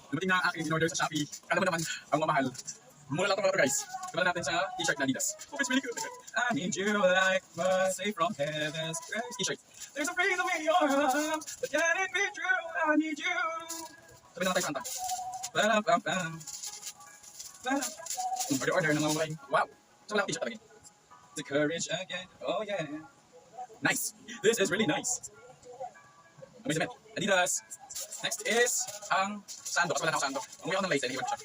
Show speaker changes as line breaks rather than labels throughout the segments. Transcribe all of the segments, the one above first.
Dumating na ang aking in-order sa Shopee. Kala mo naman, ang mamahal. Mura lang ito mga guys. Simulan natin sa t-shirt na Adidas. Oh, it's really good. I need you like mercy from heaven's grace. T-shirt. There's a freedom in your arms, but can it be true? I need you. Sabi na natin sa kanta. Pam. Order ng mga murahin. Wow. So wala ang t-shirt talaga. The courage again. Oh yeah. Nice. This is really nice. Amazing. Adidas. Next is ang sando. Kasi wala na ako sando. Umuwi ako ng lace. Hindi ko siya.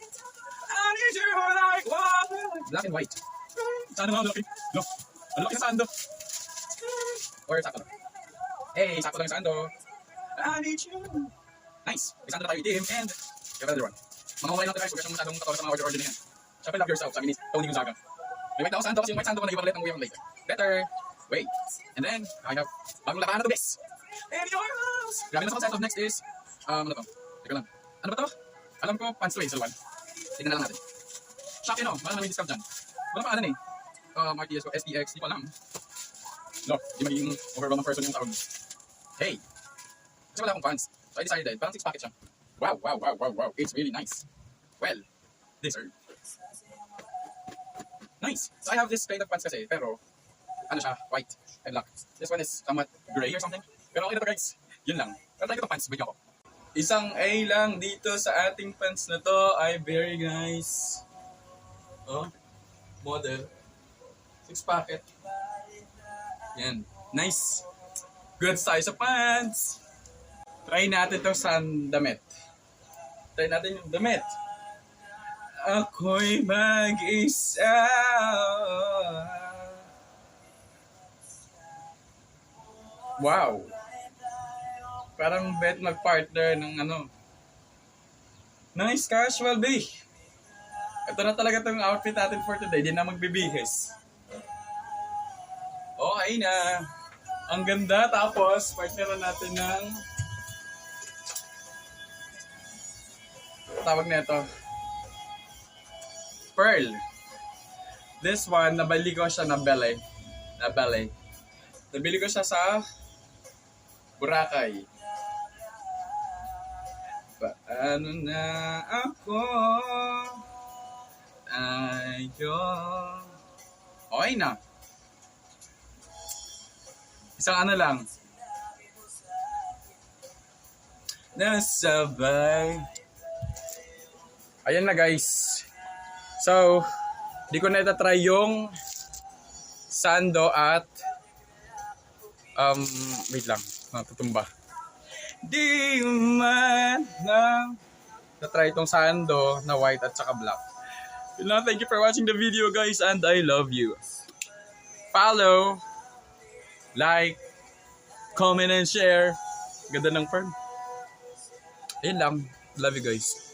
I need you like water. Black and white. Sando nga, laki. No. Ang laki ng sando. Or sakto lang. Hey, sakto lang yung sando. I need you. Nice. May sando na tayo itim. And you have another one. Mga mawalay lang tayo guys. Huwag siyang masyadong katawa sa mga order na yan. Siyempre, love yourself. Sabi ni Tony Gonzaga. May white na ako sando kasi yung white sando ko nag-iba ulit ang uwi ako later. Better. Wait. And then, I have bagong labahan na to, guys. In your house. Grabe na sa set of next is, ano to? Teka lang. Ano ba to? Alam ko, pants to eh, saluan. Tignan na lang natin. Shopee no, wala na may discount dyan. Wala pa ano eh. Martias ko, STX, di ko alam. No, di magiging overwhelming person yung tawag mo. Hey! Kasi wala akong pants. So I decided, parang 6 packet siya. Wow. It's really nice. Well, deserved. Nice. So I have this kind of pants kasi, pero, ano siya, white and black. This one is somewhat gray or something. Pero okay na to guys. Yun lang. Pero tayo ko pants, bigyan ko. Isang A lang dito sa ating pants na to ay very nice. Oh, model. 6 packet. Yan. Nice. Good size of pants. Try natin to sa damit. Try natin yung damit. Ako'y mag-isa. Wow. Parang bet mag-partner ng ano. Nice casual day. Ito na talaga itong outfit natin for today. Di na magbibihis. Okay na. Ang ganda. Tapos, partneran natin ng tawag na ito. Pearl. This one, nabili ko siya na belly. Nabili ko siya sa Boracay. Paano na ako ayun. Okay na. Isang ano lang. Nasabay. Ayan na guys. So, di ko na itatry yung sando at wait lang. Natutumba. Di man lang na-try itong sando na white at saka black. Yun lang, thank you for watching the video guys and I love you. Follow, like, comment and share. Ganda ng firm. Ayun lang. Love you guys.